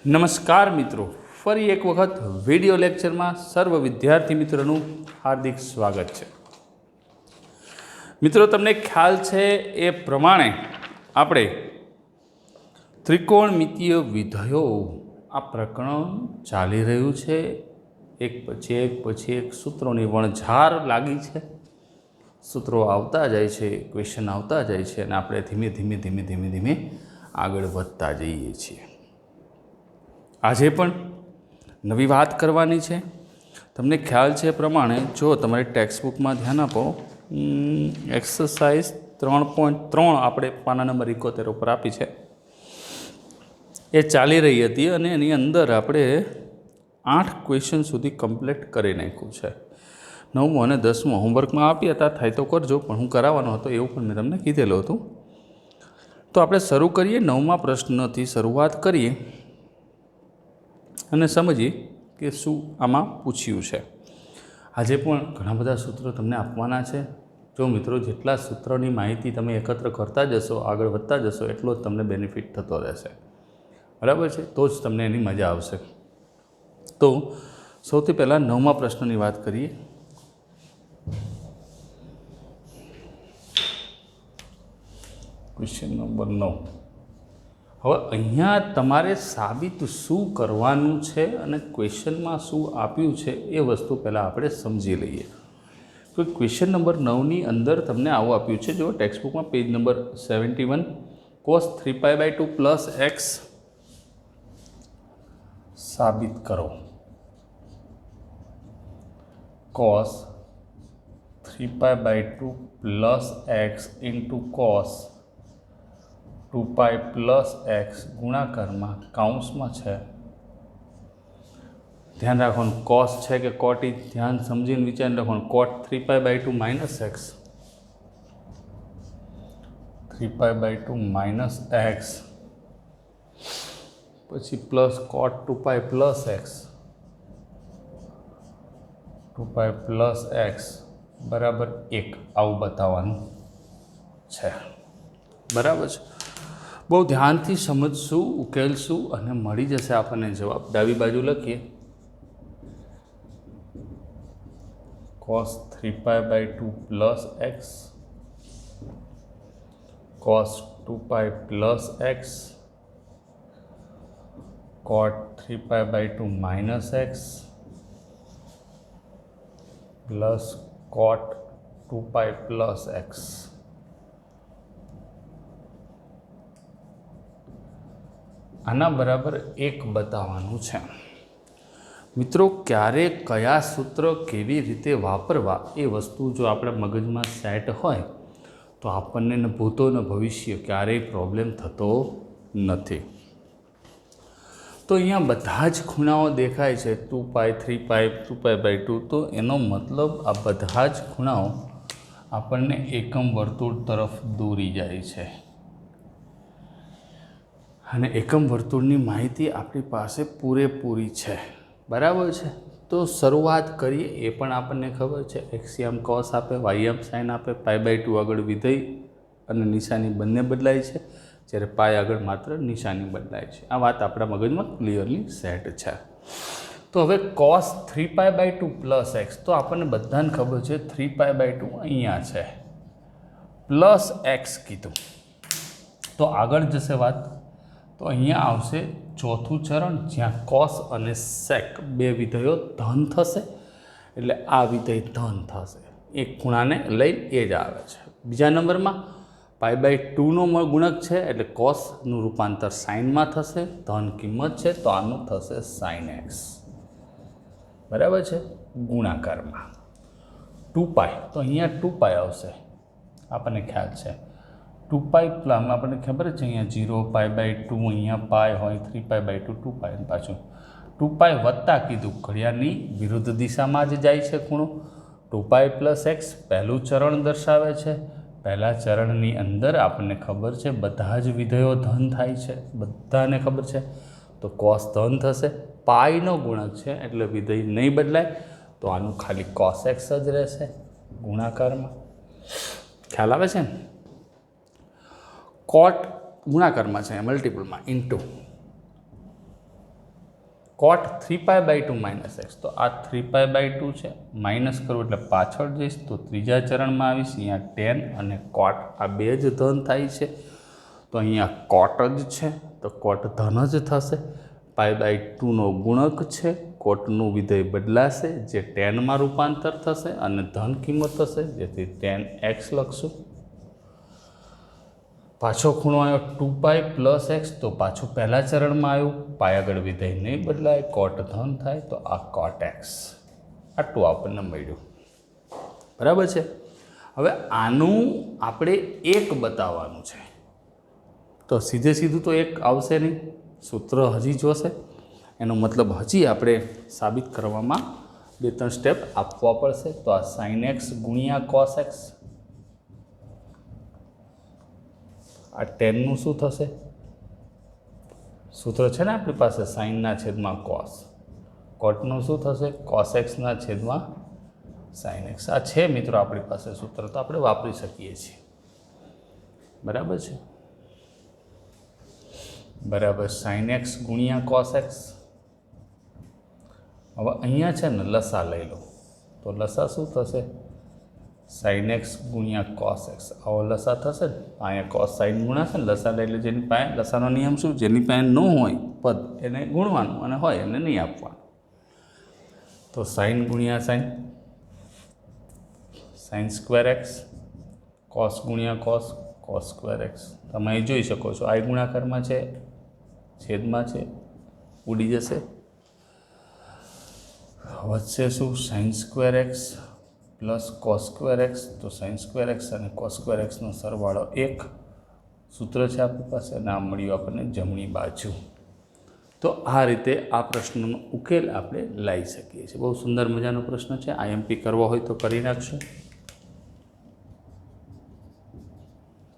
નમસ્કાર મિત્રો, ફરી એક વખત વિડિયો લેક્ચરમાં સર્વ વિદ્યાર્થી મિત્રોનું હાર્દિક સ્વાગત છે। મિત્રો, તમને ખ્યાલ છે એ પ્રમાણે આપણે ત્રિકોણમિતીય વિધેયો આ પ્રકરણ ચાલી રહ્યું છે। એક પછી એક સૂત્રોની વણઝાર લાગી છે। સૂત્રો આવતા જાય છે, ક્વેશ્ચન આવતા જાય છે અને આપણે ધીમે ધીમે આગળ વધતા જઈએ છીએ। આજે પણ નવી વાત કરવાની છે। તમને ખ્યાલ છે એ પ્રમાણે જો તમારી ટેક્સ્ટ બુકમાં ધ્યાન આપો, એક્સરસાઇઝ 3.3 આપણે પાના નંબર 71 ઉપર આપી છે, એ ચાલી રહી હતી અને એની અંદર આપણે 8 ક્વેશ્ચન સુધી કમ્પ્લીટ કરી નાખ્યું છે। 9મું અને 10મું હોમવર્કમાં આપી હતા, થાય તો કરજો, પણ હું કરાવવાનો હતો એવું પણ મેં તમને કીધેલું હતું। તો આપણે શરૂ કરીએ, 9મા પ્રશ્નથી શરૂઆત કરીએ અને સમજીએ કે શું આમાં પૂછ્યું છે। આજે પણ ઘણા બધા સૂત્રો તમને આપવાના છે। જો મિત્રો જેટલા સૂત્રોની માહિતી તમે એકત્ર કરતા જશો, આગળ વધતા જશો, એટલો જ તમને બેનિફિટ થતો રહેશે, બરાબર છે? તો જ તમને એની મજા આવશે। તો સૌથી પહેલાં 9મા પ્રશ્નની વાત કરીએ। Question number 9। હવે અહીંયા તમારે સાબિત શું કરવાનું છે અને ક્વેશ્ચનમાં શું આપ્યું છે એ વસ્તુ પહેલાં આપણે સમજી લઈએ। તો ક્વેશ્ચન નંબર 9ની અંદર તમને આવું આપ્યું છે, જો ટેક્સ્ટબુકમાં page number 71, cos 3π/2 plus x સાબિત કરો। cos 3π/2 plus x into cos 2π plus x ગુણાકારમાં કાઉન્સમાં છે, ધ્યાન રાખવાનું કોસ છે કે કોટ, એ ધ્યાન સમજીને વિચારીને લખવાનું। Cot 3π/2 minus x, 3π/2 minus x, પછી plus cot 2π plus x, 2π plus x બરાબર 1, આવું બતાવવાનું છે, બરાબર છે? બહુ ધ્યાનથી સમજશું, ઉકેલશું અને મળી જશે આપણને જવાબ। ડાબી બાજુ લખીએ, cos 3π/2 plus x, cos 2π plus x, cot 3π/2 minus x plus cot 2π plus x. આના બરાબર 1 બતાવવાનું છે। મિત્રો, ક્યારે કયા સૂત્ર કેવી રીતે વાપરવા એ વસ્તુ જો આપણા મગજમાં સેટ હોય તો આપણને ન ભૂતો ન ભવિષ્ય ક્યારેય પ્રોબ્લેમ થતો નથી। તો અહીંયા બધા જ ખૂણાઓ દેખાય છે, 2π 3π 2π/2, તો એનો મતલબ આ બધા જ ખૂણાઓ આપણને એકમ વર્તુળ તરફ દોરી જાય છે અને એકમ વર્તુળની માહિતી આપણી પાસે પૂરેપૂરી છે, બરાબર છે? તો શરૂઆત કરીએ, એ પણ આપણને ખબર છે, એક્સિયમ કોસ આપે, વાયમ સાઇન આપે, π/2 આગળ વિધેય અને નિશાની બંને બદલાય છે, જ્યારે પાય આગળ માત્ર નિશાની બદલાય છે। આ વાત આપણા મગજમાં ક્લિયરલી સેટ છે। તો હવે cos 3π/2 પ્લસ એક્સ, તો આપણને બધાને ખબર છે 3π/2 અહીંયા છે, પ્લસ એક્સ કીધું તો આગળ જશે વાત, તો અહીંયા આવશે ચોથું ચરણ, જ્યાં કોસ અને સેક બે વિધેયો ધન થશે, એટલે આ વિધેય ધન થશે, એક ખૂણાને લઈને એ જ આવે છે। બીજા નંબરમાં π/2નો ગુણક છે, એટલે કોસનું રૂપાંતર સાઇનમાં થશે, ધન કિંમત છે તો આનું થશે સાઇન એક્સ, બરાબર છે? ગુણાકારમાં 2π, તો અહીંયા 2π આવશે, આપણને ખ્યાલ છે 2π, આપણને ખબર છે અહીંયા 0π/2, અહીંયા પાય હોય, 3π/2 2π, પાછું 2π વત્તા કીધું, ઘડિયાળની વિરુદ્ધ દિશામાં જ જાય છે ખૂણો, 2π પ્લસ એક્સ પહેલું ચરણ દર્શાવે છે। પહેલા ચરણની અંદર આપણને ખબર છે બધા જ વિધેયો ધન થાય છે, બધાને ખબર છે, તો કોસ ધન થશે, પાયનો ગુણક છે એટલે વિધેય નહીં બદલાય, તો આનું ખાલી કોસ એક્સ જ રહેશે ગુણાકારમાં। ખ્યાલ આવે છે ને? કોટ ગુણાકારમાં છે, મલ્ટિપલમાં, ઇન્ટુ કોટ 3π/2 માઇનસ એક્સ, તો આ 3π/2 છે, માઇનસ કરવું એટલે પાછળ જઈશ તો ત્રીજા ચરણમાં આવીશ. અહીંયા ટેન અને કોટ આ બે જ ધન થાય છે, તો અહીંયા કોટ જ છે, તો કોટ ધન જ થશે. π/2નો ગુણક છે, કોટનું વિધેય બદલાશે જે ટેનમાં રૂપાંતર થશે અને ધન કિંમત થશે, જેથી 10x લખશું. પાછો ખૂણો આવ્યો 2π + x, તો પાછું પહેલા ચરણમાં આવ્યું, પાય આગળ વિધેય નહીં બદલાય, કોટ ધન થાય, તો આ કોટ એક્સ આટલું આપણને મળ્યું. બરાબર છે. હવે આનું આપણે એક બતાવવાનું છે, તો સીધે સીધું તો એક આવશે નહીં, સૂત્ર હજી જોશે. એનો મતલબ હજી આપણે સાબિત કરવામાં 2-3 સ્ટેપ આપવા પડશે. તો આ sin x ગુણ્યા cos x, આ 10નું શું થશે? સૂત્ર છે ને આપણી પાસે, સાઇનના છેદમાં કોસ. કોટનું શું થશે? cos x ના છેદમાં sin x. આ છે મિત્રો આપણી પાસે સૂત્ર, તો આપણે વાપરી શકીએ છીએ. બરાબર છે. બરાબર, sin x ગુણ્યા cos x. હવે અહીંયા છે ને લસા લઈ લો, તો લસા શું થશે? sin x ગુણ્યા cos x. આવો લસા થશે ને, અહીંયા cos sin ગુણાશે ને, લસા લઈ લો. જેની પાસે લસાનો નિયમ શું? જેની પાસે ન હોય પદ એને ગુણવાનું અને હોય એને નહીં આપવાનું. તો sin ગુણ્યા sin, sin square x, cos ગુણ્યા cos, cos સ્ક્વેર x. તમે અહીં જોઈ શકો છો, આ ગુણાકારમાં છે, છેદમાં છે, ઉડી જશે. વધશે શું? sin square x plus cos square x. તો sin સ્ક્વેર x અને cos સ્ક્વેર xનો સરવાળો 1 સૂત્ર છે આપણી પાસે, અને આ મળ્યું આપણને જમણી બાજુ. તો આ રીતે આ પ્રશ્નનો ઉકેલ આપણે લાવી શકીએ છીએ. બહુ સુંદર મજાનો પ્રશ્ન છે. IMP કરવો હોય તો કરી નાખશું.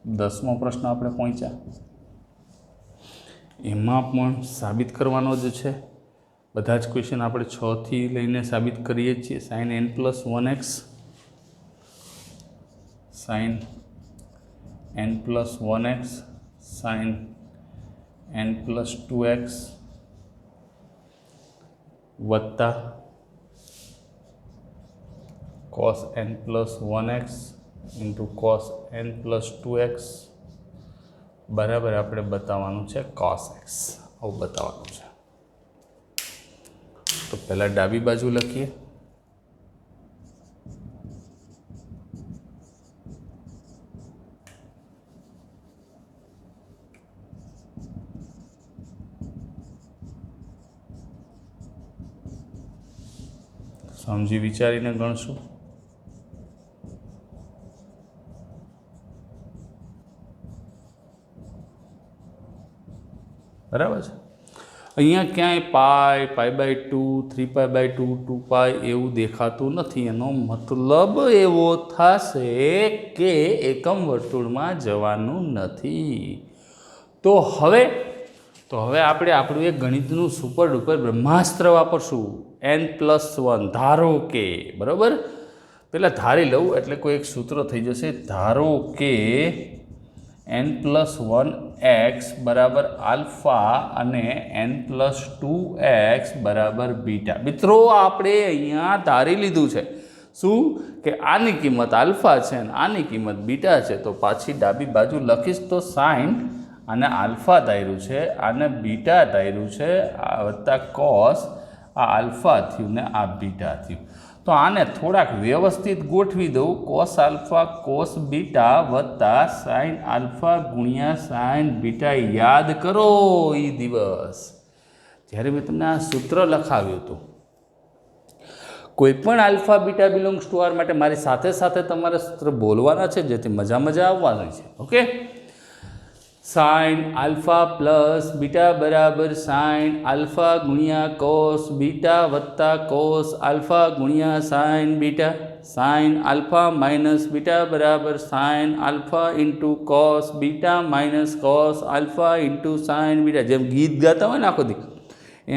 10મો પ્રશ્ન આપણે પહોંચ્યા. એમાં પણ સાબિત કરવાનો જ છે. બધા જ ક્વેશ્ચન આપણે 6 થી લઈને સાબિત કરીએ છીએ. sin n + 1x, sin n + 1x, sin n + 2x વત્તા cos n + 1x into cos n + 2x બરાબર આપણે બતાવવાનું છે cos x. આવું બતાવવાનું છે. તો પહેલાં ડાબી બાજુ લખીએ. સમજી વિચારીને ગણશું. બરાબર છે. અહીંયા ક્યાંય π/2, 3π/2, 2π એવું દેખાતું નથી. એનો મતલબ એવો થશે કે એકમ વર્તુળમાં જવાનું નથી. તો હવે આપણે આપણું એક ગણિતનું સુપર ડુપર બ્રહ્માસ્ત્ર વાપરશું. n+1 ધારો કે, બરાબર, પહેલાં ધારી લઉં એટલે કોઈ એક સૂત્ર થઈ જશે. ધારો કે n+1x બરાબર આલ્ફા અને n+2x બરાબર બીટા. મિત્રો આપણે અહીંયા ધારી લીધું છે શું? કે આની કિંમત આલ્ફા છે અને આની કિંમત બીટા છે. તો પાછી ડાબી બાજુ લખીશ તો સાઇન આને આલ્ફા ધાર્યું છે, આને બીટા ધાર્યું છે, આ વત્તા કોસ, આ આલ્ફા થયું ને આ બીટા થયું. તો આને થોડાક વ્યવસ્થિત ગોઠવી દઉં. કોસ આલ્ફા કોસ બીટા વત્તા સાઇન આલ્ફા ગુણ્યા સાઇન બીટા. યાદ કરો એ દિવસ જ્યારે મેં તમને આ સૂત્ર લખાવ્યું હતું. કોઈ પણ alpha beta belongs to R માટે મારી સાથે સાથે તમારે સૂત્ર બોલવાના છે, જેથી મજા આવવાની છે. Okay, sine alpha plus beta બરાબર સાઇન આલ્ફા ગુણ્યા કોસ બીટા વત્તા કોસ આલ્ફા ગુણ્યા sine beta. Sine alpha minus beta બરાબર sine alpha into cos beta minus cos alpha into sine beta. જેમ ગીત ગાતા હોય ને આખો દી,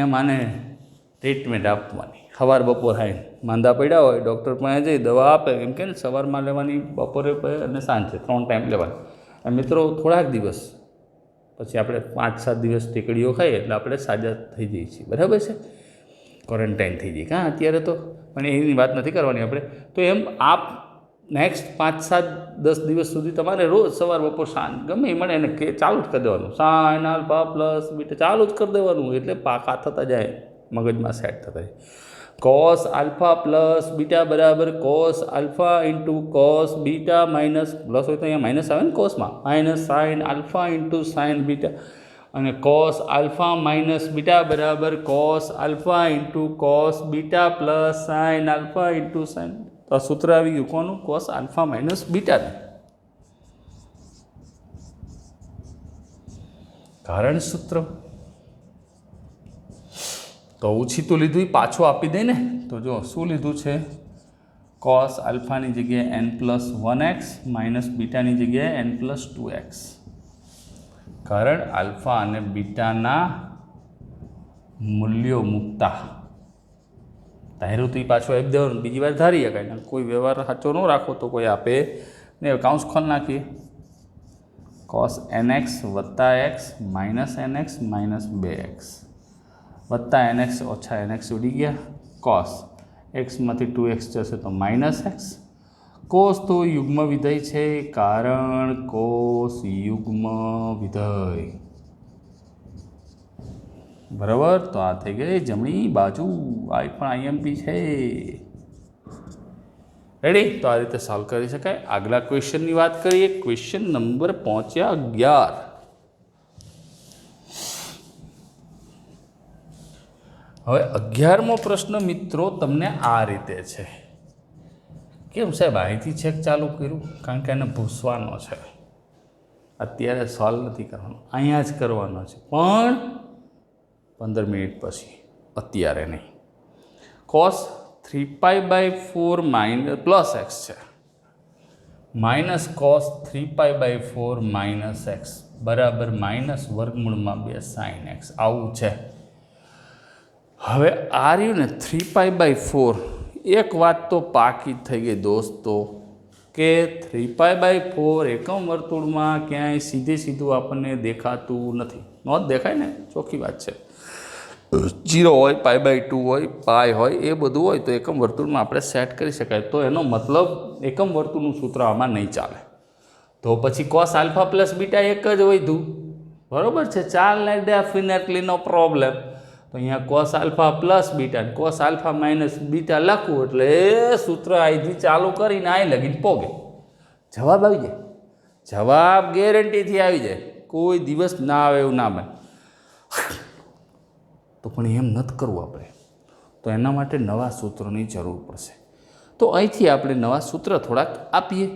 એમ આને ટ્રીટમેન્ટ આપવાની. સવાર બપોર હાઈ માંદા પડ્યા હોય, ડૉક્ટર પાસે જઈ દવા આપે, એમ કે ને સવારમાં લેવાની, બપોરે અને સાંજે 3 ટાઈમ લેવાની. અને મિત્રો થોડાક દિવસ પછી આપણે 5-7 દિવસ ટેકડીઓ ખાઈએ એટલે આપણે સાજા થઈ જઈએ છીએ, બરાબર છે, ક્વોરન્ટાઇન થઈ જઈએ કાં અત્યારે તો, પણ એની વાત નથી કરવાની આપણે. તો એમ આપ નેક્સ્ટ 5-7-10 દિવસ સુધી તમારે રોજ સવાર બપોર સાંજ ગમે એ મળે એને કે ચાલુ જ કરી દેવાનું, સાઇન આલ્ફા પ્લસ બીટા ચાલુ જ કરી દેવાનું, એટલે પાકા થતા જાય, મગજમાં સેટ થતા જાય. કોસ આલ્ફા પ્લસ બીટા બરાબર cos alpha into cos beta minus, plus હોય તો અહીંયા માઇનસ આવે ને કોસમાં, minus sine alpha into sine beta, અને કોસ આલ્ફા માઇનસ બીટા બરાબર cos alpha into cos beta plus sine alpha into sine. તો આ સૂત્ર આવી ગયું કોનું? કોસ આલ્ફા માઇનસ બીટાનું. કારણ સૂત્ર તો ઓછી તો લીધું, પાછું આપી દે ને. તો જો શું લીધું છે? કોસ આલ્ફાની જગ્યાએ n+1x માઇનસ બીટાની જગ્યાએ n+2x. કારણ આલ્ફા અને બીટાના મૂલ્યો મૂકતા ધાર્યું તો એ પાછું આપી દેવાનું, બીજી વાર ધારી શકાય. કોઈ વ્યવહાર સાચો ન રાખો તો કોઈ આપે ને. કાઉન્સ ખોલ નાખીએ. કોસ nx વત્તા x minus nx minus 2x વત્તા nx ઓછા nx ઉડી ગયા. કોસ એક્સમાંથી 2x જશે તો માઇનસ એક્સ. કોસ તો યુગ્મ વિધેય છે, કારણ કોસ યુગ્મ વિધેય, બરાબર. તો આ થઈ ગઈ જમણી બાજુ, આ પણ આઈએમપી છે. રેડી? તો આ રીતે સોલ્વ કરી શકાય. આગલા ક્વેશ્ચનની વાત કરીએ. Question number 11. હવે 11મો પ્રશ્ન મિત્રો તમને આ રીતે છે. કેમ સાહેબ અહીંથી છેક ચાલુ કર્યું? કારણ કે એને ભૂસવાનો છે, અત્યારે સોલ્વ નથી કરવાનો, અહીંયા જ કરવાનો છે, પણ 15 મિનિટ પછી, અત્યારે નહીં. કોસ 3π/4 માઇનસ પ્લસ એક્સ છે, માઇનસ કોસ 3π/4 માઇનસ એક્સ બરાબર માઇનસ વર્ગમૂળમાં 2 સાઇન એક્સ, આવું છે. હવે આ રહ્યું ને 3π/4, એક વાત તો પાકી થઈ ગઈ દોસ્તો કે 3π/4 એકમ વર્તુળમાં ક્યાંય સીધું આપણને દેખાતું નથી. નોંધ દેખાય ને, ચોખ્ખી વાત છે. 0 હોય, π/2 હોય, પાય હોય, એ બધું હોય તો એકમ વર્તુળમાં આપણે સેટ કરી શકાય. તો એનો મતલબ એકમ વર્તુળનું સૂત્ર આમાં નહીં ચાલે. તો પછી કોસ આલ્ફા પ્લસ બીટા એક જ વધ્યું, બરાબર છે, ચાલે, ડેફિનેટલી નો પ્રોબ્લેમ. તો અહીંયા cos alpha plus beta, cos alpha minus beta લખવું એટલે એ સૂત્ર અહીંથી ચાલુ કરીને અહીં લગીને પોગે, જવાબ આવી જાય. જવાબ ગેરંટીથી આવી જાય, કોઈ દિવસ ના આવે એવું ના બને. તો પણ એમ નથી કરવું આપણે, તો એના માટે નવા સૂત્રોની જરૂર પડશે. તો અહીંથી આપણે નવા સૂત્ર થોડાક આપીએ,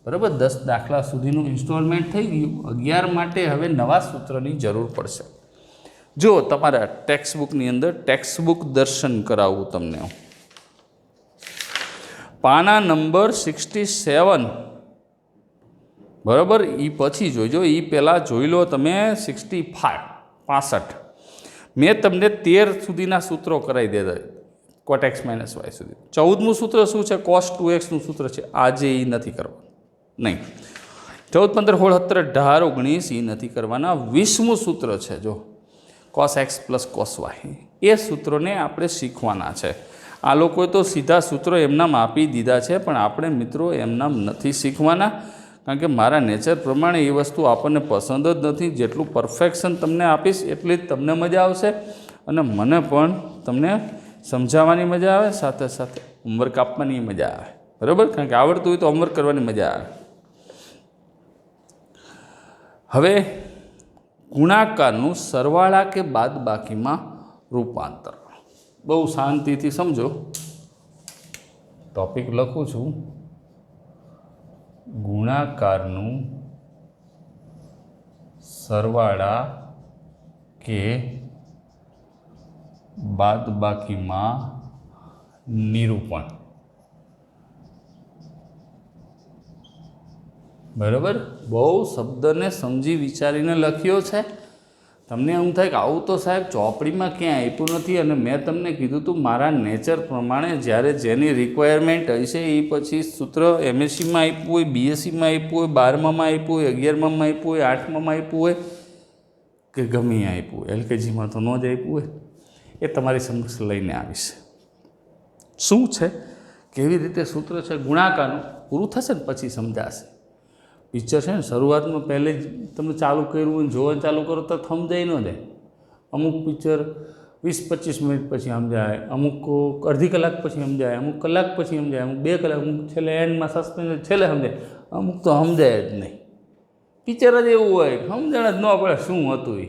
બરાબર. 10 દાખલા સુધીનું ઇન્સ્ટોલમેન્ટ થઈ ગયું. 11 માટે હવે નવા સૂત્રની જરૂર પડશે. જો તમારા ટેક્સ્ટબુકની અંદર ટેક્સ્ટબુક દર્શન કરાવું તમને, પાના નંબર 67, બરાબર. એ પછી જોઈજો, એ પહેલાં જોઈ લો તમે 65. મેં તમને 13 સુધીના સૂત્રો કરાવી દીધા, કોટ એક્સ માઇનસ વાય સુધી. 14મું સૂત્ર શું છે? કોસ 2xનું સૂત્ર છે. આજે એ નથી કરવાનું, નહીં. 14, 15, 16, 17, 18, 19 એ નથી કરવાના. 20મું સૂત્ર છે જો, cos x plus cos y, એ સૂત્રોને આપણે શીખવાના છે. આ લોકોએ તો સીધા સૂત્રો એમનામ આપી દીધા છે, પણ આપણે મિત્રો એમનામ નથી શીખવાના, કારણ કે મારા નેચર પ્રમાણે એ વસ્તુ આપણને પસંદ જ નથી. જેટલું પરફેક્શન તમને આપીશ એટલી જ તમને મજા આવશે, અને મને પણ તમને સમજાવવાની મજા આવે, સાથે સાથે હોમવર્ક આપવાની મજા આવે, બરાબર. કારણ કે આવડતું હોય તો હોમવર્ક કરવાની મજા આવે. હવે ગુણાકારનું સરવાળા કે બાદબાકીમાં રૂપાંતર, બહુ શાંતિથી સમજો. ટોપિક લખું છું, ગુણાકારનું સરવાળા કે બાદબાકીમાં નિરૂપણ, બરાબર. બહુ શબ્દને સમજી વિચારીને લખ્યો છે. તમને એમ થાય કે આવું તો સાહેબ ચોપડીમાં ક્યાંય આપ્યું નથી, અને મેં તમને કીધું હતું મારા નેચર પ્રમાણે જ્યારે જેની રિક્વાયરમેન્ટ હશે એ પછી સૂત્ર MScમાં આપ્યું હોય, BScમાં આપ્યું હોય, 12માં આપ્યું હોય, 11માં આપ્યું હોય, 8માં આપ્યું હોય, કે ગમે આપ્યું, LKGમાં તો ન જ આપ્યું હોય, એ તમારી સમક્ષ લઈને આવીશ. શું છે, કેવી રીતે સૂત્ર છે ગુણાકારનું, પૂરું થશે ને પછી સમજાશે. પિક્ચર છે ને શરૂઆતમાં પહેલે જ તમે ચાલુ કર્યું હોય, જોવાનું ચાલુ કરો તો સમજાય ન જાય. અમુક પિક્ચર 20-25 મિનિટ પછી સમજાય, અમુક અડધી કલાક પછી સમજાય, અમુક કલાક પછી સમજાય, અમુક 2 કલાક, અમુક છેલ્લે એન્ડમાં સસ્પેન્સ છેલ્લે સમજાય, અમુક તો સમજાય જ નહીં. પિક્ચર જ એવું હોય, સમજણ જ ન પડે શું હતું એ,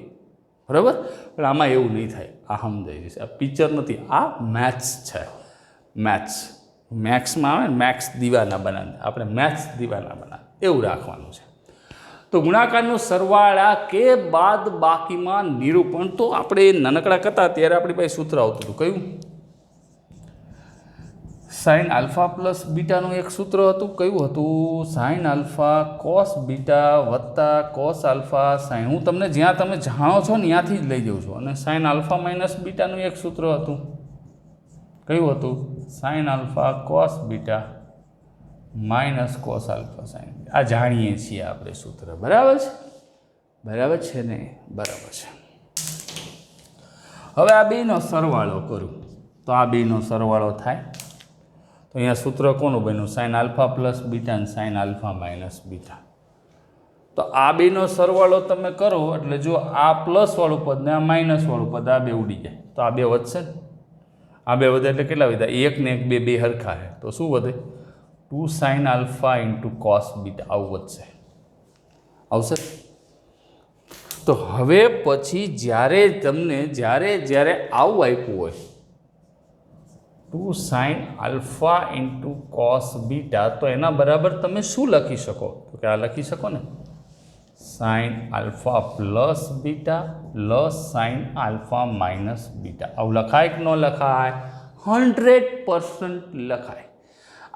બરાબર. પણ આમાં એવું નહીં થાય, આ સમજાઈ જશે. આ પિક્ચર નથી, આ મેથ્સ છે. મેથ્સમાં આવે ને, મેથ્સ દીવાના બનાવે, આપણે મેથ્સ દીવાના બનાવે એવું રાખવાનું છે. તો ગુણાકારનો સરવાળા કે બાદ બાકીમાં નિરૂપણ, તો આપણે નાનકડા કરતા ત્યારે આપણી પાસે સૂત્ર આવતું હતું, કયું? સાઇન આલ્ફા પ્લસ બીટાનું એક સૂત્ર હતું. કયું હતું? સાઇન આલ્ફા કોસ બીટા વત્તા કોસ આલ્ફા સાઇન. હું તમને જ્યાં તમે જાણો છો ને ત્યાંથી જ લઈ જાઉં છું. અને સાઇન આલ્ફા માઇનસ બીટાનું એક સૂત્ર હતું. કયું હતું? Sine alpha cos beta minus cos alpha sign. આ જાણીએ છીએ આપણે સૂત્ર, બરાબર છે? બરાબર છે ને? બરાબર છે. હવે આ બેનો સરવાળો કરું તો આ બેનો સરવાળો થાય તો અહીંયા સૂત્ર કોનું બન્યું? સાઇન આલ્ફા પ્લસ બીટા અને સાઇન આલ્ફા માઇનસ બીટા. તો આ બેનો સરવાળો તમે કરો એટલે જો આ પ્લસવાળું પદ ને આ માઇનસવાળું પદ, આ બે ઉડી જાય તો આ બે વધશે ને. આ બે વધે એટલે કેટલા વધ્યા? 1 ને 1 બે હરખા છે તો શું વધે? 2 sine alpha into cos beta, આવું વધશે. આવશે? તો હવે પછી જ્યારે તમને જ્યારે આવું આપ્યું હોય 2 sine alpha into cos beta, તો એના બરાબર તમે શું લખી શકો? તો કે આ લખી શકો ને, sign alpha plus beta plus sine alpha minus beta. આવું લખાય કે ન લખાય? 100% લખાય.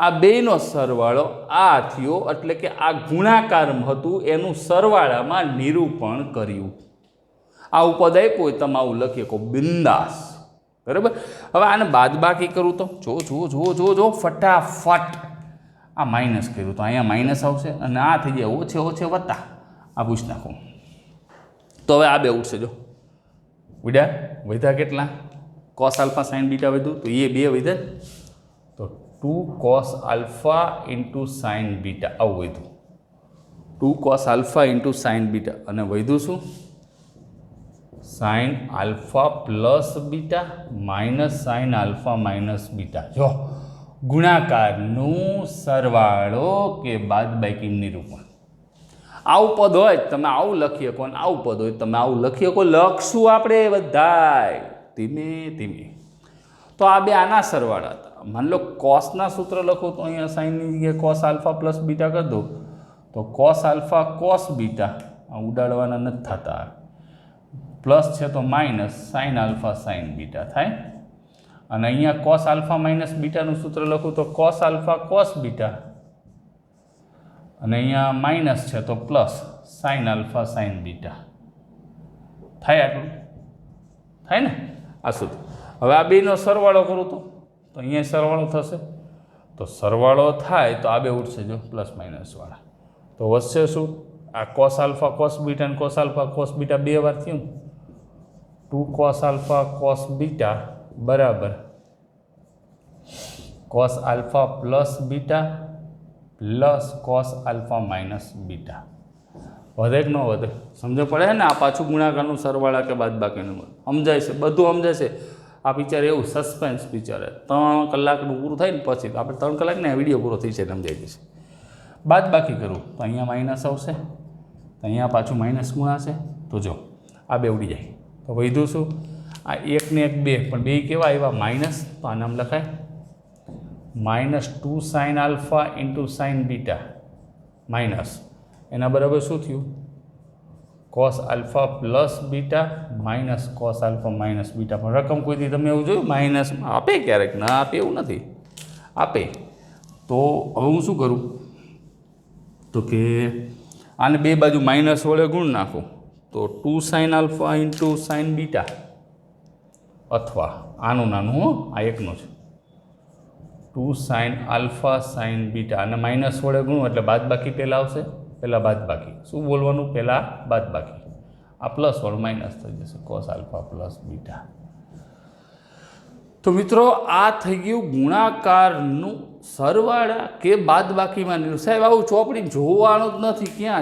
આ બેનો સરવાળો આ થયો એટલે કે આ ગુણાકાર હતું એનું સરવાળામાં નિરૂપણ કર્યું. આવું પદ આપ્યું હોય તમે આવું લખી શકો બિંદાસ, બરાબર. હવે આને બાદબાકી કરું તો જો ફટાફટ આ માઇનસ કર્યું તો અહીંયા માઇનસ આવશે અને આ થઈ જાય ઓછે વત્તા, આ પૂછ નાખો તો હવે આ બે ઉઠશે. જો વધ્યા કેટલા? કોસ આલ્ફા સાઇન બીટા વધ્યું તો એ બે વધ્યા તો 2 cos alpha into sine beta, આવું વધ્યું. 2 cos alpha into sine beta અને વધ્યું શું? Sign alpha plus beta minus sine alpha minus beta. જો ગુણાકારનું સરવાળો કે બાદબાકી નિરૂપણ. આવું પદ હોય તમે આવું લખી શકો અને આવું પદ હોય તમે આવું લખી શકો. લખશું આપણે બધાય ધીમે ધીમે. તો આ બે આના સરવાળા હતા. માની લો કોસના સૂત્ર લખો તો અહીંયા સાઇનની જગ્યાએ કોસ આલ્ફા પ્લસ બીટા કરી દો તો કોસ આલ્ફા કોસ બીટા, આ ઉડાડવાના નથી થતા, પ્લસ છે તો minus sine alpha sign beta થાય. અને અહીંયા કોસ આલ્ફા માઇનસ બીટાનું સૂત્ર લખું તો કોસ આલ્ફા કોસ બીટા અને અહીંયા માઇનસ છે તો plus sine alpha sign beta થાય. આટલું થાય ને આ સૂત્ર. હવે આ બેનો સરવાળો કરું તો અહીંયા સરવાળો થશે તો સરવાળો થાય તો આ બે ઉઠશે જો પ્લસ માઇનસવાળા. તો વધશે શું? આ કોસ આલ્ફા કોસ બીટા અને કોસ આલ્ફા કોસ બીટા બે વાર થયું. 2 કોસ આલ્ફા કોસ બીટા બરાબર cos alpha plus beta plus cos alpha minus beta. વધે કે ન વધે? સમજ પડે ને? આ પાછું ગુણાકારનું સરવાળા કે બાદબાકીનું સમજાય છે, બધું સમજાય છે. આ પિક્ચર એવું સસ્પેન્સ પિક્ચર છે. 3 કલાકનું પૂરું થાય ને પછી આપણે 3 કલાકને વિડીયો પૂરો થઈ છે સમજાઈ જશે. બાદબાકી કરું તો અહીંયા માઇનસ આવશે તો અહીંયા પાછું માઇનસ ગુણાશે તો જો આ બે ઉડી જાય તો વધ્યું શું? આ 1 ને 1 બે પણ બે કેવા આવ્યા? માઇનસ. તો આ નામ લખાય -2 sine alpha into sine beta minus એના બરાબર શું થયું? Cos alpha plus beta minus cos alpha minus beta. પણ રકમ કોઈથી તમે એવું જોયું માઇનસમાં આપે? ક્યારેક ના આપે એવું નથી, આપે. તો હવે હું શું કરું તો કે આને બે બાજુ માઇનસ વડે ગુણ નાખું તો 2 sine alpha into sine beta અથવા આનું નાનું આ એકનું છે 2 સાઇન આલ્ફા સાઇન બીટા અને માઇનસ વડે ગુણું એટલે બાદબાકી પહેલાં આવશે. પહેલાં બાદબાકી શું બોલવાનું? પહેલાં બાદબાકી. आ प्लसवाळुं माइनस थई जशे cos अल्फा प्लस बीटा। तो मित्रों आ थई गयुं गुणाकारनुं सरवाळा के बादबाकीमां निर्णय। साहेब आवुं ચોપડી જોવાનું જ નથી, ક્યાં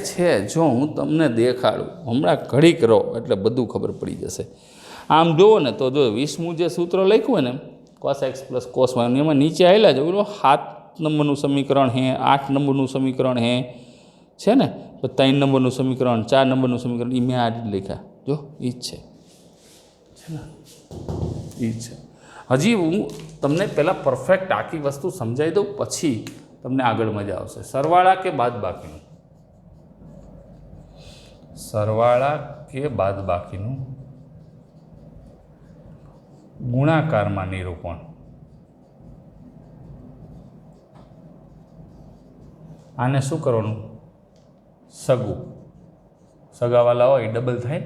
છે જો હું તમને દેખાડું, હમણાં ઘડીક રહો એટલે બધું ખબર પડી જશે। આમ જુઓ ને તો જો 20મું જે સૂત્ર લખ્યું હોય ને cos x plus cos y એમાં નીચે આવેલા જ 7 નંબરનું સમીકરણ હે, 8 નંબરનું સમીકરણ હે, છે ને 3 નંબરનું સમીકરણ, 4 નંબરનું સમીકરણ, એ મેં આ જ લખ્યા, જો એ જ છે ને, એ જ છે। હજી હું તમને પહેલાં પરફેક્ટ આખી વસ્તુ સમજાવી દઉં, પછી તમને આગળ મજા આવશે। સરવાળા કે બાદબાકીનું, સરવાળા કે બાદબાકીનું ગુણાકારમાં નિરૂપણ। આને શું કરવાનું? સગું, સગાવાલા હોય ડબલ થાય,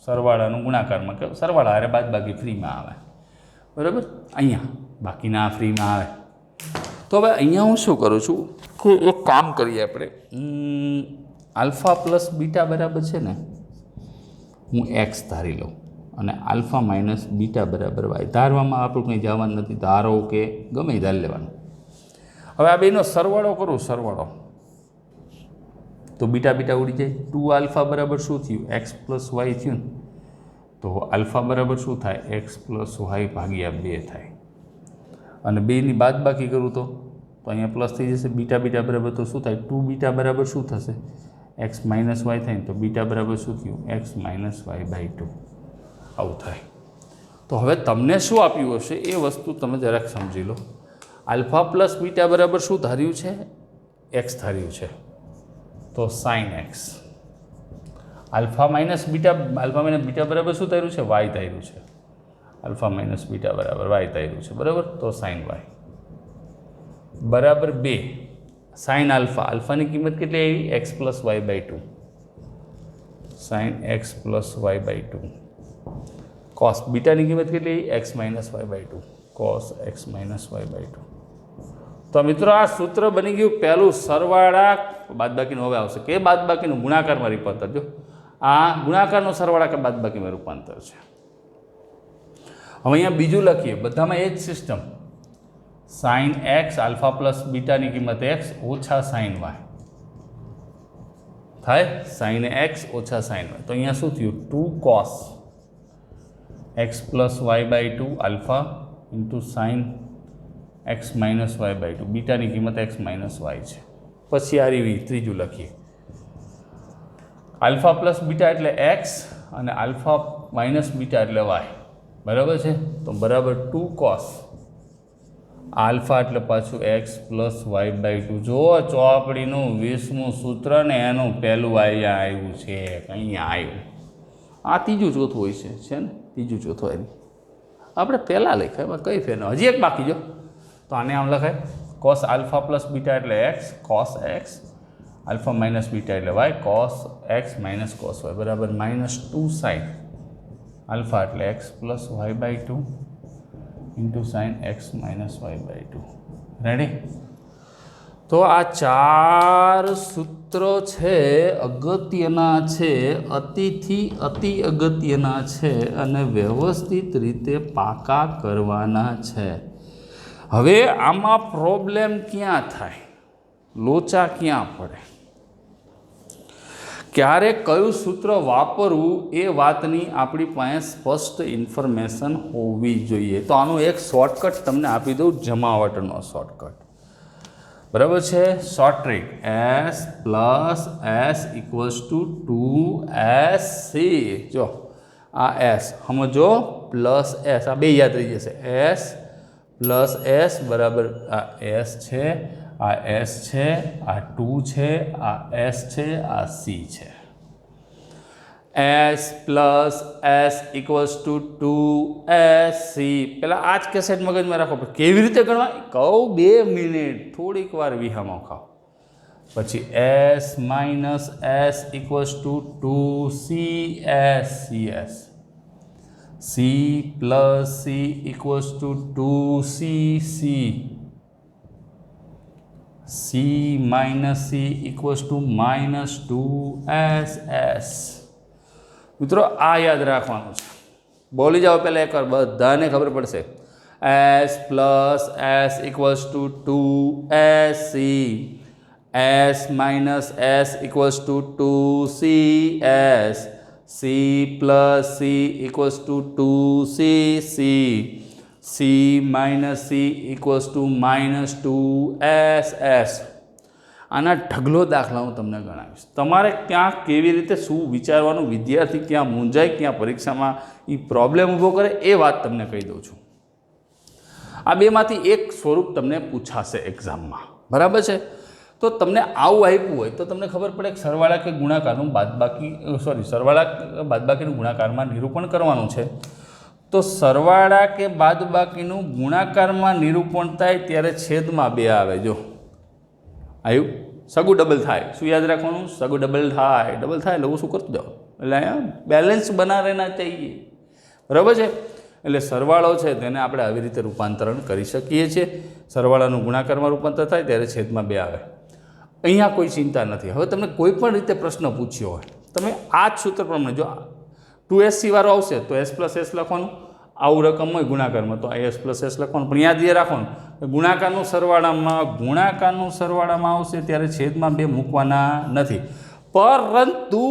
સરવાળાનું ગુણાકારમાં કે સરવાળા અરે બાદબાકી ફ્રીમાં આવે, બરાબર। અહીંયા બાકીના ફ્રીમાં આવે। તો હવે અહીંયા હું શું કરું છું કે એક કામ કરીએ આપણે, આલ્ફા પ્લસ બીટા બરાબર છે ને, હું એક્સ ધારી લઉં અને આલ્ફા માઇનસ બીટા બરાબર વાય ધારવામાં આપણું કંઈ જવાનું નથી, ધારો કે ગમે એ ધારી લેવાનું। હવે આ બેનો સરવાળો કરું, સરવાળો તો બીટા બીટા ઉડી જાય, 2 આલ્ફા બરાબર શું થયું? એક્સ પ્લસ વાય થયું ને, તો આલ્ફા બરાબર શું થાય? એક્સ પ્લસ વાય ભાગ્યા 2 થાય। અને બેની બાદબાકી કરું તો અહીંયા પ્લસ થઈ જશે, બીટા બીટા બરાબર તો શું થાય? 2 બીટા બરાબર શું થશે? એક્સ માઇનસ વાય થાય ને, તો બીટા બરાબર શું થયું? એક્સ માઇનસ વાય બાય 2 આવું થાય। તો હવે તમને શું આપ્યું હશે એ વસ્તુ તમે જરાક સમજી લો। આલ્ફા પ્લસ બીટા બરાબર શું ધાર્યું છે? એક્સ ધાર્યું છે, તો sign x. Alpha minus beta બરાબર શું ધાર્યું છે? વાય ધાર્યું છે। આલ્ફા માઇનસ બીટા બરાબર વાય ધાર્યું છે, બરાબર, તો સાઇન વાય બરાબર 2 સાઇન આલ્ફા, આલ્ફાની કિંમત કેટલી આવી? X plus y by 2, sine x plus y by 2, cos બીટાની કિંમત કેટલી? X minus y by 2, cos x minus y by 2। તો મિત્રો આ સૂત્ર બની ગયું પહેલું, સરવાળા બાદબાકીનું હવે આવશે કે બાદબાકીનું ગુણાકારમાં રૂપાંતર। જો આ ગુણાકારનો સરવાળા કે બાદબાકીમાં રૂપાંતર છે। હવે અહીંયા બીજું લખીએ, બધામાં એ જ system, sine x alpha plus બીટાની કિંમત એક્સ ઓછા સાઇન વાય થાય, સાઇન એક્સ ઓછા સાઇન વાય, તો અહીંયા શું થયું? 2 cos x plus y by 2 alpha into sine x minus y by 2, બીટાની કિંમત એક્સ માઇનસ વાય છે। પછી આ રીવી ત્રીજું લખીએ, આલ્ફા પ્લસ બીટા એટલે એક્સ અને આલ્ફા માઇનસ બીટા એટલે વાય, બરાબર છે, તો બરાબર 2 કોસ આલ્ફા એટલે પાછું એક્સ પ્લસ વાય બાય 2। જો ચોપડીનું 20મું સૂત્ર ને એનું પહેલું અહીંયા આવ્યું છે, અહીંયા આવ્યું, આ ત્રીજું ચોથું હોય છે ને, ત્રીજું ચોથું આવ્યું, આપણે પહેલાં લખાય, એમાં કઈ ફેર ન, હજી એક બાકી જો, તો આને આમ લખાય કોસ આલ્ફા પ્લસ બીટા એટલે x, cos x, alpha minus beta એટલે y, cos x minus cos y બરાબર -2 સાઇન આલ્ફા એટલે x plus y by 2 into sine x minus y by 2। Ready? તો આ 4 સૂત્રો છે, અગત્યના છે, અતિથી અતિ અગત્યના છે અને વ્યવસ્થિત રીતે પાકા કરવાના છે। હવે આમાં પ્રોબ્લેમ ક્યાં થાય, લોચા ક્યાં પડે, ક્યારે કયું સૂત્ર વાપરવું એ વાતની આપણી પાસે સ્પષ્ટ ઇન્ફોર્મેશન હોવી જોઈએ। તો આનું એક શોર્ટકટ તમને આપી દઉં, જમાવટનો શોર્ટકટ, બરાબર છે, short trick, S plus S equals to 2SC। જો આ એસ સમજો, પ્લસ એસ, આ બે યાદ રહી જશે, એસ પ્લસ એસ બરાબર આ એસ છે, આ એસ છે, આ 2 છે, આ એસ છે, આ સી છે। S plus S equals to 2SC। પેલા આ જ કેસેટ મગજમાં રાખો, કેવી રીતે ગણવા કહું, 2 મિનિટ થોડીક વાર વિહામો ખાઓ, પછી S minus S equals to 2CS, C plus C equals to 2CC, C minus C equals two -2SS, મિત્રો આ યાદ રાખવાનું છે, બોલી જાઓ પહેલાં એકવાર, બધાને ખબર પડશે. S plus S equals to 2SC, S minus S equals to 2CS, C plus C equals to 2CC, C minus C equals two -2SS. આના ઢગલો દાખલા હું તમને ગણાવીશ. તમારે ક્યાં કેવી રીતે શું વિચારવાનું, વિદ્યાર્થી ક્યાં મૂંઝાય, ક્યાં પરીક્ષામાં એ પ્રોબ્લેમ ઊભો કરે, એ વાત તમને કહી દઉં છું. આ બેમાંથી એક સ્વરૂપ તમને પૂછાશે એક્ઝામમાં, બરાબર છે? તો તમને આવું આપ્યું હોય તો તમને ખબર પડે કે સરવાળા કે ગુણાકારનું સરવાળા બાદબાકીનું ગુણાકારમાં નિરૂપણ કરવાનું છે. તો સરવાળા કે બાદબાકીનું ગુણાકારમાં નિરૂપણ થાય ત્યારે છેદમાં 2 આવે. જો આવ્યું, સગું ડબલ થાય. શું યાદ રાખવાનું? સગું ડબલ થાય. ડબલ થાય એટલે હું શું કરતો જાઉં, એટલે અહીંયા બેલેન્સ બના રહેના ચાહીએ, બરાબર છે? એટલે સરવાળો છે તેને આપણે આવી રીતે રૂપાંતરણ કરી શકીએ છીએ. સરવાળાનું ગુણાકારમાં રૂપાંતર થાય ત્યારે છેદમાં 2 આવે. અહીંયા કોઈ ચિંતા નથી. હવે તમને કોઈ પણ રીતે પ્રશ્ન પૂછ્યો હોય, તમે આ જ સૂત્ર પ્રમાણે જો 2SC વાળો આવશે તો S પ્લસ S લખવાનું, આવું રકમ હોય ગુણાકારમાં તો S પ્લસ S લખવાનું. પણ યાદ એ રાખવાનું ગુણાકારનું સરવાળામાં આવશે ત્યારે છેદમાં 2 મૂકવાના નથી, પરંતુ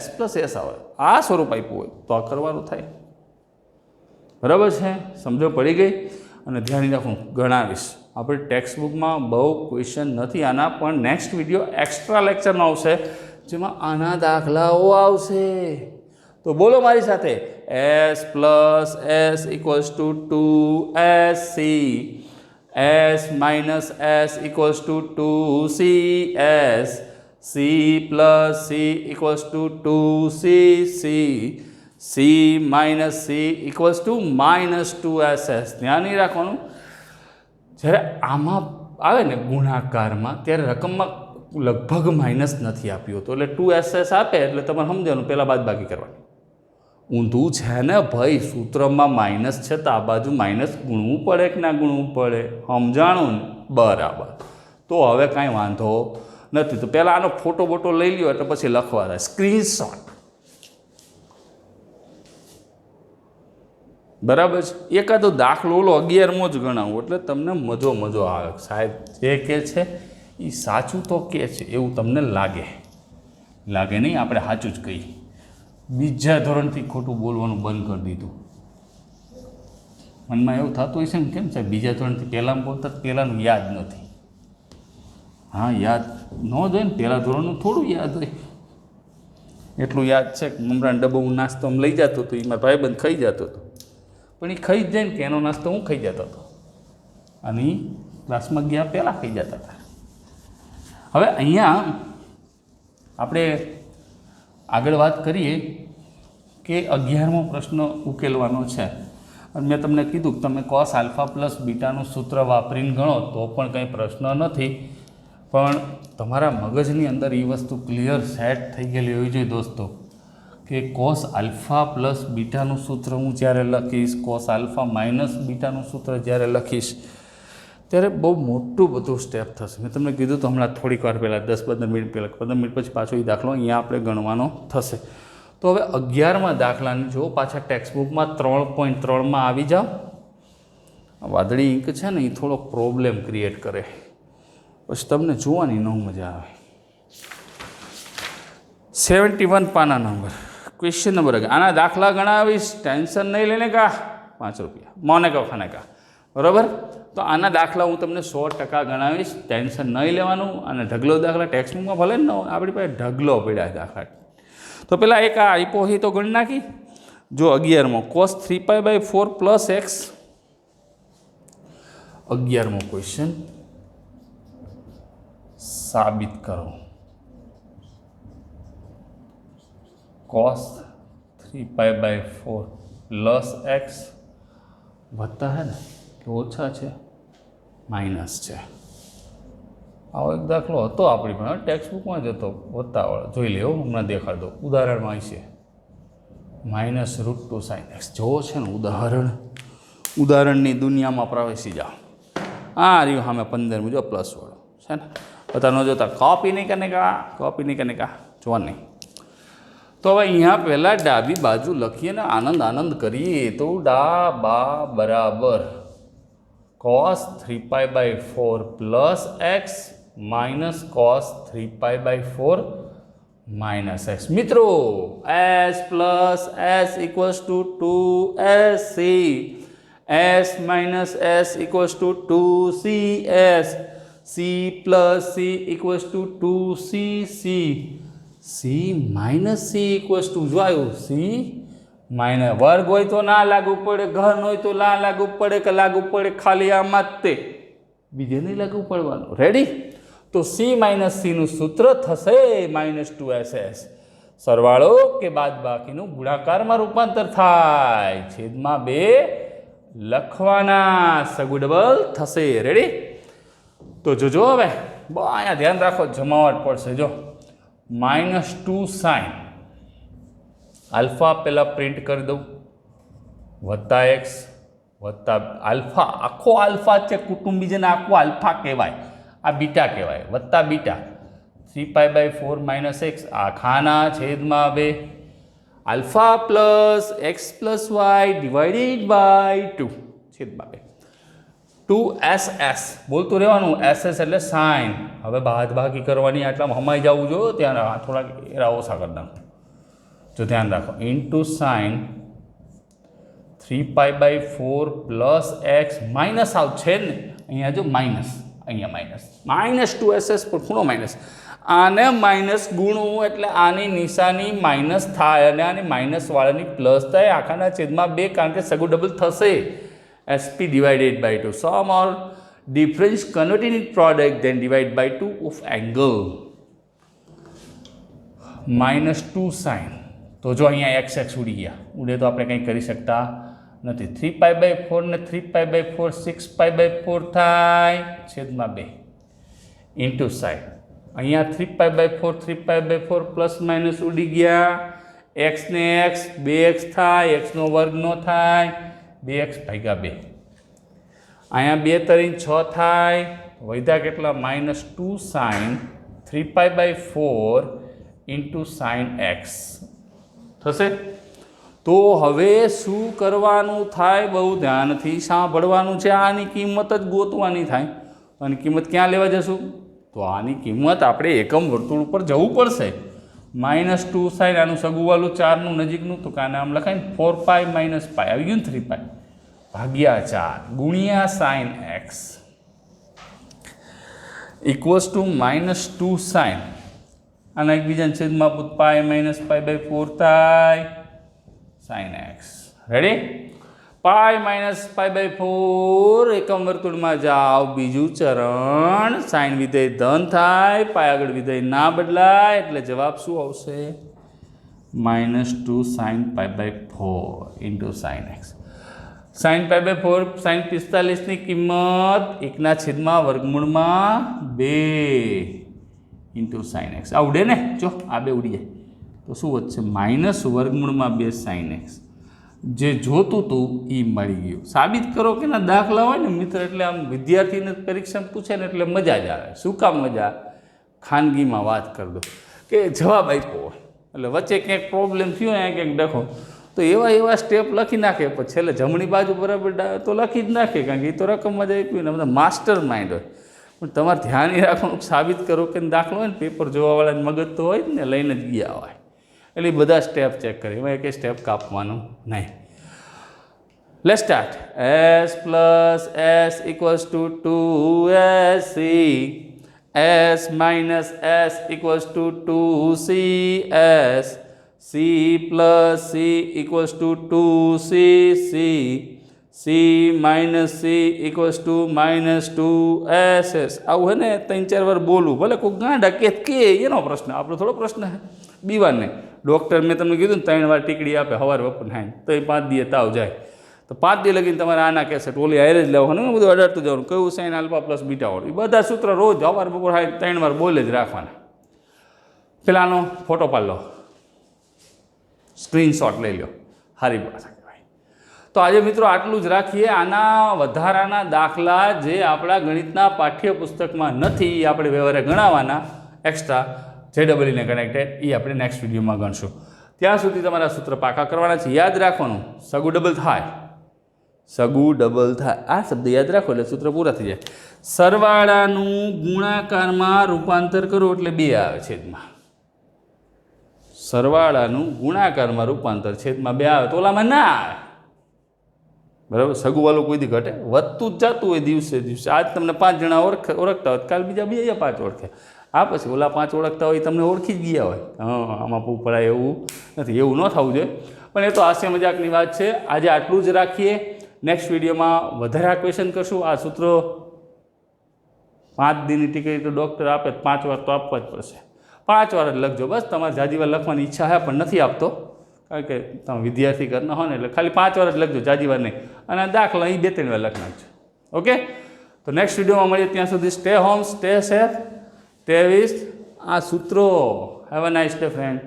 S પ્લસ S આવે આ સ્વરૂપ આપ્યું હોય તો આ કરવાનું થાય, બરાબર છે? સમજો પડી ગઈ? અને ધ્યાન રાખવું, ગણાવીશ. આપણે ટેક્સ્ટ બુકમાં બહુ ક્વેશ્ચન નથી આના, પણ નેક્સ્ટ વિડીયો એક્સ્ટ્રા લેક્ચરનો આવશે જેમાં આના દાખલાઓ આવશે. તો બોલો મારી સાથે, S plus S equals to 2SC, S minus S equals to 2CS, C plus C equals to 2CC, C minus C equals two -2SS. ધ્યાન નહીં રાખવાનું, જ્યારે આમાં આવે ને ગુણાકારમાં ત્યારે રકમમાં લગભગ માઇનસ નથી આપ્યું હતું, એટલે 2SS આપે એટલે તમારે સમજવાનું પહેલાં બાદબાકી કરવાની. ઊંધું છે ને ભાઈ, સૂત્રમાં માઇનસ છે તો આ બાજુ માઇનસ ગુણવું પડે કે ના ગુણવું પડે, સમજાણું ને? બરાબર. તો હવે કાંઈ વાંધો નથી. તો પહેલાં આનો ફોટો બોટો લઈ લ્યો એટલે પછી લખવા થાય, સ્ક્રીનશોટ, બરાબર છે? એકાદો દાખલો ઓલો 11મો જ ગણાવું એટલે તમને મજો આવે. સાહેબ જે કહે છે એ સાચું તો કહે છે એવું તમને લાગે નહીં, આપણે સાચું જ કહીએ. બીજા ધોરણથી ખોટું બોલવાનું બંધ કરી દીધું. મનમાં એવું થતું હશે ને, કેમ છે બીજા ધોરણથી પહેલાં બોલતા, પહેલાંનું યાદ નથી. હા, યાદ ન જ હોય ને, પહેલાં ધોરણનું થોડું યાદ હોય. એટલું યાદ છે કે મમરાનો ડબ્બો હું નાસ્તો લઈ જતો હતો, એમાં ભાઈબંધ ખાઈ જતો હતો, પણ એ ખાઈ જ જાય ને કે એનો નાસ્તો હું ખાઈ જતો હતો, અને ક્લાસમાં ગયા પહેલાં ખાઈ જતા હતા. હવે અહીંયા આપણે આગળ વાત કરીએ કે 11મો પ્રશ્ન ઉકેલવાનો છે. અને મેં તમને કીધું કે તમે cos આલ્ફા પ્લસ બીટાનું સૂત્ર વાપરીને ગણો તો પણ કંઈ પ્રશ્ન નથી, પણ તમારા મગજની અંદર એ વસ્તુ ક્લિયર સેટ થઈ ગયેલી હોવી જોઈએ દોસ્તો, કે cos આલ્ફા પ્લસ બીટાનું સૂત્ર હું જ્યારે લખીશ, cos આલ્ફા માઇનસ બીટાનું સૂત્ર જ્યારે લખીશ ત્યારે બહુ મોટું બધું સ્ટેપ થશે. મેં તમને કીધું તો હમણાં થોડીક વાર પહેલાં 10-15 મિનિટ પહેલાં, 15 મિનિટ પછી પાછો એ દાખલો અહીંયા આપણે ગણવાનો થશે. તો હવે 11મા દાખલાને જો પાછા ટેક્સ્ટ બુકમાં 3.3માં આવી જાઓ. વાદળી ઇંક છે ને એ થોડો પ્રોબ્લેમ ક્રિએટ કરે, પછી તમને જોવાની ન મજા આવે. 71 પાના નંબર, क्वेश्चन नंबर 11. आना दाखला गणावीश, टेन्शन नहीं लेने का, 5 रुपया मौने का खाने का, बराबर? तो आना दाखला हूँ तमने 100% गणावीश, टेन्शन नहीं लेवानुं. अने ढगलो दाखला टेक्स्टबुक में भले न आपणी पासे ढगलो पड्या दाखला. तो पेला एक आप्यो है तो गणी नाखी. जो 11मो cos 3π/4 प्लस एक्स, 11मो क्वेश्चन साबित करो. cos 3π/4 प्लस एक्स वत्ता है ना कि ओछा है माइनस है. आओ एक दाखलो तो अपनी टेक्स्ट बुक में जतो वत्तावाळो जोई लो, हमने देखाड़ दो. उदाहरण में है -√2 sin x. जो है ने उदाहरण दुनिया में प्रवेशी जाओ. हाँ रही हमें 15 में जो प्लस वालों है ना, पता न जोता कॉपी नहीं करने का, कॉपी नहीं करने का, जो नहीं. તો હવે અહીંયા પહેલાં ડાબી બાજુ લખીએ ને આનંદ આનંદ કરીએ તો ડા બા બરાબર cos 3π/4 plus x minus cos 3π/4 minus x. મિત્રો S plus S equals to 2SC, S minus S equals to 2CS, C plus C equals to 2CC, C minus C equals to જો આવ્યું સી માઇનસ. વર્ગ હોય તો ના લાગુ પડે, ઘન હોય તો ના લાગુ પડે, કે લાગુ પડે ખાલી આમાં જ તે, બીજે નહીં લાગુ પડવાનું. રેડી? તો સી માઇનસ સીનું સૂત્ર થશે -2SS. સરવાળો કે બાદબાકીનું ગુણાકારમાં રૂપાંતર થાય, છેદમાં 2 લખવાના, સગુ ડબલ થશે. રેડી? તો જોજો હવે અહીંયા ધ્યાન રાખો, જમાવટ પડશે. જો -2 sin આલ્ફા પહેલાં પ્રિન્ટ કરી દઉં, વત્તા એક્સ વત્તા આલ્ફા, આખો આલ્ફા છે, કુટુંબીજન આખું આલ્ફા કહેવાય, આ બીટા કહેવાય, વત્તા બીટા 3π/4 માઇનસ એક્સ આખાના છેદમાં 2 alpha plus x plus y divided by 2 છેદમાં 2 2SS બોલતું રહેવાનું. SS એટલે સાઇન. હવે બાદબાકી કરવાની, આટલામાં હમાઈ જવું જોઈએ, ત્યાં થોડાક એરા ઓછા કરી નાખો. જો ધ્યાન રાખો, into sine 3π/4 plus x minus આવશે ને, અહીંયા જો માઇનસ, અહીંયા -2SS પર ખૂણો માઇનસ, આને માઇનસ ગુણવું એટલે આની નિશાની માઇનસ થાય અને આની માઇનસ વાળાની પ્લસ થાય, આખાના છેદમાં 2, કારણ કે સગું ડબલ થશે. SP divided by 2, sum or difference converted in product then divide by 2 of angle -2 sine. તો જો અહીંયા x ઉડી ગયા, ઉડે તો આપણે કંઈ કરી શકતા નથી. 3π/4 ને 3π/4 6π/4 થાય, છેદમાં 2 ઇન્ટુ સાઇન. અહીંયા 3π/4 3π/4 પ્લસ માઇનસ ઉડી ગયા, x ને x 2x થાય, x નો વર્ગ નો થાય, 2x/2. અહીંયા 2 તરીને 6 થાય, વધ્યા કેટલા? -2 સાઇન 3π/4 ઇન્ટુ સાઇન x થશે. તો હવે શું કરવાનું થાય? બહુ ધ્યાનથી સાંભળવાનું છે. આની કિંમત જ ગોતવાની થાય. આની કિંમત ક્યાં લેવા જશું? તો આની કિંમત આપણે એકમ વર્તુળ ઉપર જવું પડશે. -2 સાઇન, આનું સગુવાલું 4નું નજીકનું, તો કાને આમ લખાય ને 4π - π આવી ગયું ને, 3π ભાગ્યા 4 ગુણ્યા sine x equals to -2 sine, આના એકબીજાના છેદમાં π - π/4 થાય, સાઇન x. રેડી? π - π/4 એકમ વર્તુળમાં જાઓ, બીજું ચરણ, સાઇન વિધેય ધન થાય, પાય આગળ વિધેય ના બદલાય, એટલે જવાબ શું આવશે? -2 sine π/4 into sine x. Sine π/4 sine 45ની કિંમત 1/√2 ઇન્ટુ સાઇન x. આ ઉડે ને, જો આ 2 ઉડી જાય તો શું વધશે? -√2 સાઇન x. જે જોતું હતું એ મળી ગયું. સાબિત કરો કે ના દાખલા હોય ને મિત્ર, એટલે આમ વિદ્યાર્થીને પરીક્ષામાં પૂછે ને એટલે મજા જ આવે. શું કામ મજા? ખાનગીમાં વાત કરી દો કે જવાબ આપ્યો એટલે વચ્ચે ક્યાંક પ્રોબ્લેમ થયો ને ક્યાંક ડખો, તો એવા સ્ટેપ લખી નાખે, પછી છેલ્લે જમણી બાજુ બરાબર તો લખી જ નાખે, કારણ કે એ તો રકમમાં જ આપ્યું ને, બધા માસ્ટર માઇન્ડ હોય. પણ તમારે ધ્યાન એ રાખવાનું, સાબિત કરો કે દાખલો હોય ને, પેપર જોવાવાળાને મગજ તો હોય જ ને, લઈને જ ગયા હોય, એટલે બધા સ્ટેપ ચેક કરે, એમાં એક સ્ટેપ કાપવાનું નહીં. Let's start. S plus S equals to 2SC, S minus S equals to 2CS, C plus C equals to 2CC, C minus C equals to -2SS. આવું હે ને 3-4 વાર બોલવું, ભલે કોઈ ગાંડા કે એનો પ્રશ્ન, આપણો થોડો પ્રશ્ન હે. બીવાને ડૉક્ટર મેં તમને કીધું ને 3 વાર ટીકડી આપે, સવાર બપોર નાય, તો એ 5 દિવસ તાવ જાય, તો 5 દિવસ લગીને તમારે આના કહેશે ટોલી હારે જ લેવાનું, બધું અડાડતું જવાનું, કયું સાઇન આલ્ફા પ્લસ બીટા વાળું, એ બધા સૂત્ર રોજ સવાર બપોર 3 વાર બોલે જ રાખવાના. પેલાનો ફોટો પાડી લો, સ્ક્રીનશોટ લઈ લો, સારી ભાષા કહેવાય. તો આજે મિત્રો આટલું જ રાખીએ. આના વધારાના દાખલા જે આપણા ગણિતના પાઠ્યપુસ્તકમાં નથી, એ આપણે વ્યવહારે ગણાવવાના એક્સ્ટ્રા, JEE ને કનેક્ટેડ, એ આપણે નેક્સ્ટ વિડીયોમાં ગણશું. ત્યાં સુધી તમારા સૂત્ર પાકા કરવાના છે. યાદ રાખવાનું, સગું ડબલ થાય, સગું ડબલ થાય, આ શબ્દ યાદ રાખો એટલે સૂત્ર પૂરા થઈ જાય. સરવાળાનું ગુણાકારમાં રૂપાંતર કરો એટલે 2 આવે છેદમાં. સરવાળાનું ગુણાકારમાં રૂપાંતર છેદમાં 2 આવે તો ઓલામાં ના આવે. બરાબર, સગું વાળું કોઈ દી ઘટે, વધતું જ જતું હોય દિવસે દિવસે. આજ તમને 5 જણા ઓળખતા હોય, કાલ બીજા 2 યા 5 ઓળખે. આ પછી ઓલા 5 ઓળખતા હોય તમને ઓળખી જ ગયા હોય. આમાં પડાય એવું નથી, એવું ન થવું જોઈએ. પણ એ તો હાસ્ય મજાકની વાત છે. આજે આટલું જ રાખીએ. નેક્સ્ટ વિડીયોમાં વધારે ક્વેશ્ચન કરશું. આ સૂત્રો 5 દિનની ટિકિટ તો ડૉક્ટર આપે, 5 વાર તો આપવા જ પડશે. 5 વાર જ લખજો બસ. તમારે જાજી વાર લખવાની ઈચ્છા છે પણ નથી આપતો, કારણ કે તમે વિદ્યાર્થી ઘરના હો ને, એટલે ખાલી 5 વાર જ લખજો, જાજી વાર નહીં. અને દાખલા અહીં 2-3 વાર લખી નાખજો. ઓકે, તો નેક્સ્ટ વિડીયોમાં મળીએ. ત્યાં સુધી stay home, stay safe, stay with આ સૂત્રો. Have a nice day friend.